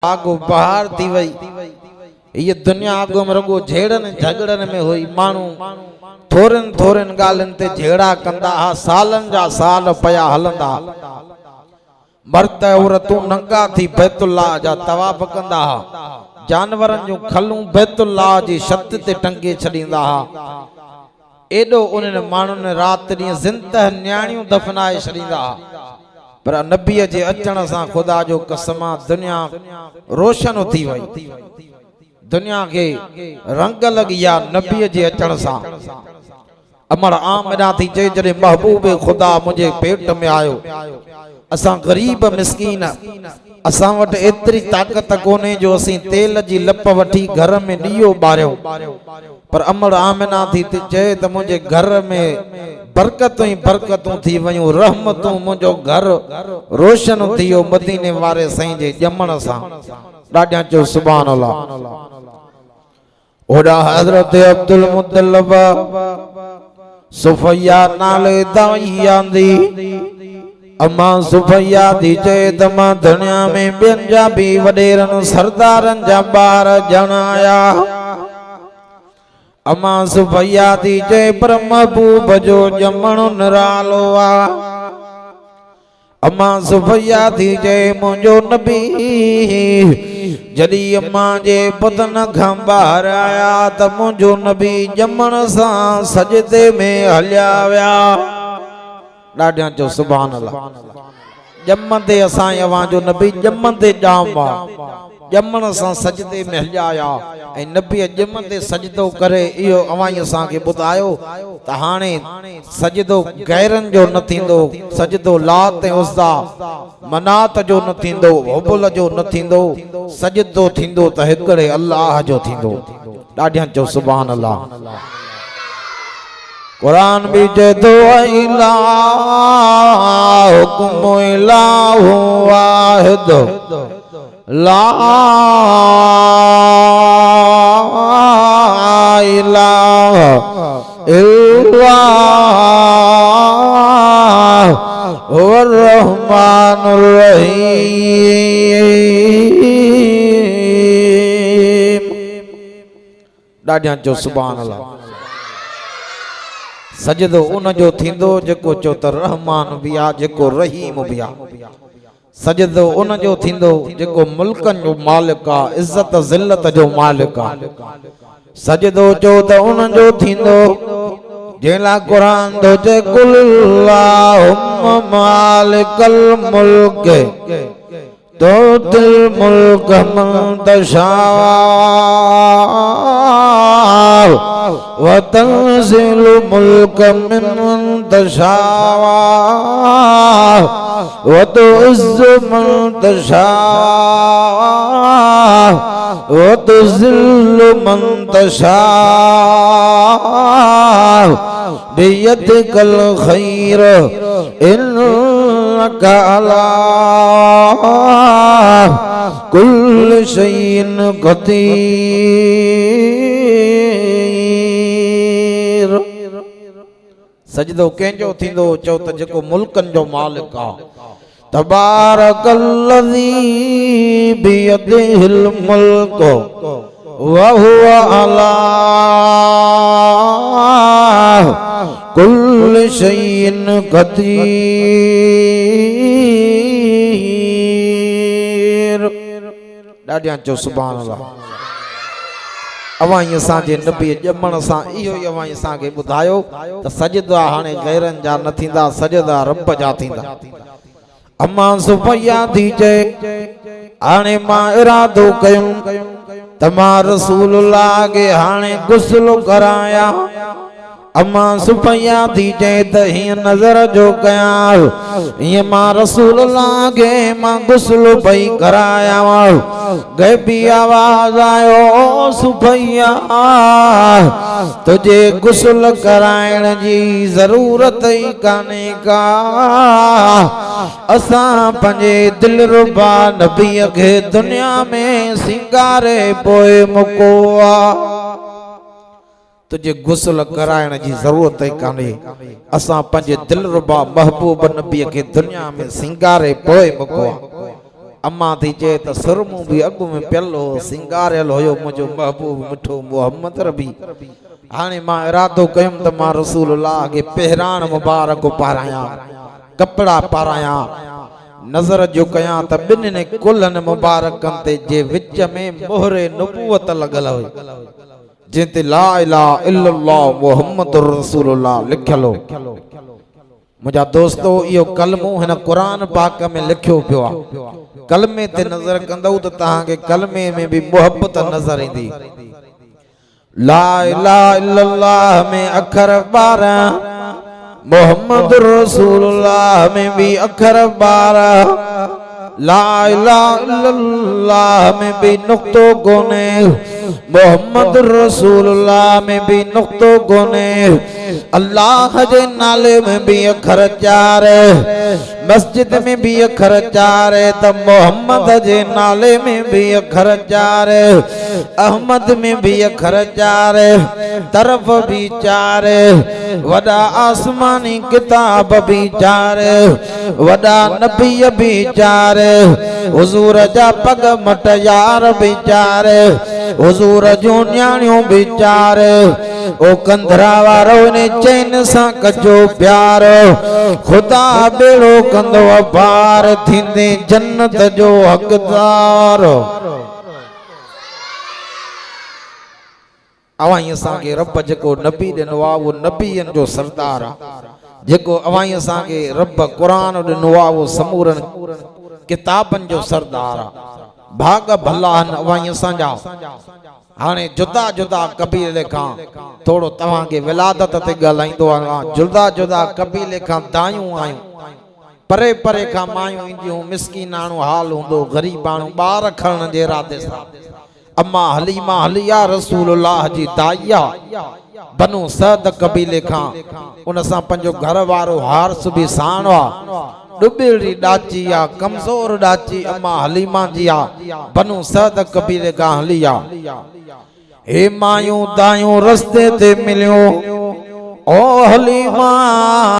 आगो बाहर थी वही ये दुनिया आगो में रगो झेड़न झगड़न में हुई मानू थोरन थोरन गालन ते झेड़ा कंदा हा सालन जा साल पया हलंदा मर्द औरतूं नंगा थी बैतुल्लाह जा तवाफ कंदा हा जानवरन जो खलूं बैतुल्लाह जी छत ते टंगे छडींदा हा एडो उन्हनि माण्हुनि ने रात ॾींहुं ज़िंदह न्याणियूं दफनाए छडींदा हा पर नबीअ जे अचण सां खुदा जो कसम दुनिया रोशन थी वई दुनिया के रंग लगिया नबीअ जे अचण सां अमर आमना थी चए जॾहिं महबूब खुदा मुझे पेट में आयो असां गरीब मिस्कीन असां वटि एतरी ताकत कोने जो असीं तेल जी लप वठी घर में ॾियो ॿारियो पर अमर आमना थी चए त मुझे घर में बरकतूं ही बरकतूं थी वयूं रहमतूं मुझो घर रोशन थियो मदीने वारे साईं जे ॼमण सां ॾाढा चो सुभान अल्लाह ओड़ा हजरत अब्दुल मुत्तलिब सुफैया नाले दाई आंदी अम्मा सुफैया दी चए त मां दुनिया में ॿियनि जा बि वॾेरनि सरदारनि जा ॿार ॼणाया अम्मा सुफैया दी चए पर महबूब जो ॼमण निरालो आ अम्मा सुफैया दी चए मुंहिंजो नबी जॾहिं अम्मा जे बदन खां ॿाहिरि आया त मुंहिंजो नबी ॼमण सां सजदे में हलिया विया ॾाढा चो सुभान अल्लाह ॼमंदे असां अवांजो नबी ॼमंदे ॼाम ॼमण सां सजदे में हलिया ऐं नबी ॼमंदे सजदो करे इहो अवां असांखे ॿुधायो त हाणे सजदो गैरनि जो न थींदो सजदो लात ऐं उज़्ज़ा मनात जो न थींदो हुबल जो न थींदो सजदो थींदो त हिकिड़े अल्लाह जो थींदो ॾाढा चो सुभान अल्लाह कुरान भी जदो इला हुक्म इलाहु वाहिद ला इलाहा इल्लल्लाह हुवर रहमानुर रहीम ॾाढा चो सुभान अल्लाह सजदो उन जो थींदो जेको चो त रहमान भी आ जेको रहीम भी आ सजदो उन जो थींदो जेको मुल्कन जो मालिक आ इज्जत जिल्लत जो मालिक आ सजदो चो त उन जो थींदो जेला कुरान दो जे कुल अल्लाहुम्मा मालिकल मुल्क तो दिल मुल्क मन तशा वतंजिल मुल्क मिमन तशा वतुइज़्ज़ु मन तशा वतुज़िल्लु मन तशा बियदिकल खैर इन्नका अला कुल्लि शैइन क़दीर सजदो कंहिंजो थींदो चओ त जेको मुल्कनि जो मालिक आ तबारकल्लज़ी बियदिहिल मुल्क व हुवा अला कुल्लि शैइन क़दीर ॾाढा चो सुभान अल्लाह अवां असांजे नबी ॼमण सां इहो ई अवां असांखे ॿुधायो त सजदा हाणे गैरनि जा न थींदा सजदा रब जा थींदा अम्मा सुफैया थी चए हाणे मां इरादो कयूं त मां रसूलुल्लाह खे हाणे गुस्ल कराया अम्मा सुफैया थी चए त हीअं नज़र जो कयां हीअं मां रसूलुल्लाह खे मां गुस्ल पई कराया गैबी आवाज़ आयो सुफैया तुझे गुस्ल कराइण जी ज़रूरत ई काने का असां पंहिंजे दिलरुबा नबीअ खे दुनिया में सिंगारे पोइ मुको तुझे गुस्ल कराइण जी जरूरत ही काने असां पंहिंजे दिलरुबा महबूब नबी के दुनिया में सिंगारे पोए मुको अम्मा थी चे त सुरमू भी अगु में पियलो सिंगारियल होयो मुझो महबूब मिठो मोहम्मद रबी हाने मां इरादो कयुम त मां रसूलुल्लाह के पहरान मुबारक पाराया कपड़ा पाराया नजर जो कया त बिन कुलन मुबारकन ते जे विच में मोहरे नबूवत लगल हो जेते ला इलाहा इल्लल्लाह मुहम्मदुर रसूलुल्लाह लिखलो मुझा दोस्तों यो कलमो हिन कुरान पाक में लिखियो पियो आ कलमे ते नजर कंदौ त तहां के कलमे में भी मोहब्बत नजर इंदी ला इलाहा इल्लल्लाह में अखर 12 मोहम्मद रसूलुल्लाह में भी अखर 12 ला इलाहा इल्लल्लाह में भी नुक्तो कोने मोहम्मद रसूलुल्लाह में भी नुक्तो कोने अल्लाह जे नाले में भी अखर 4 मस्जिद में भी अखर 4 त मोहम्मद जे नाले में भी अखर 4 अहमद में भी अखर 4 तरफ भी 4 वडा आसमानी किताब भी 4 वडा नबी भी 4 हुजूर जा पग मटयार भी 4 हुजूर जो न्याणियों भी 4 ओ कंधरा वारो ने चैन सा कजो प्यार खुदा बेड़ो कंदो पार थींदे जन्नत जो हकदार अवाई असां के रब जेको नबी ॾिनो आहे वो नबीअनि जो सरदार आहे जेको अवाई असां के रब क़ुरान ॾिनो आहे वो समूरन किताबनि जो सरदार आहे भाग भला आहिनि अवाई असां जा हाने जुदा जुदा कबीले खां थोड़ो तवां के विलादत ते ॻाल्हाईंदो आहियां जुदा जुदा कबीले खां दायूं आयूं परे परे खां मायूं ईंदियूं मिसकीनाणो हाल हूंदो गरीबाणो ॿार खणण जे इरादे सां अम्मा हलीमा हलिया रसूलुल्लाह जी दाइया बनु सद कबीले खां उन सां पंहिंजो घर वारो हारस भी साणो आहे डुबेड़ी डाची आ कमजोर डाची अम्मा हलीमा जी आ बनु सद कबीले खां हलिया हे मायूं दायूं रस्ते ते मिलियो ओ हलीमा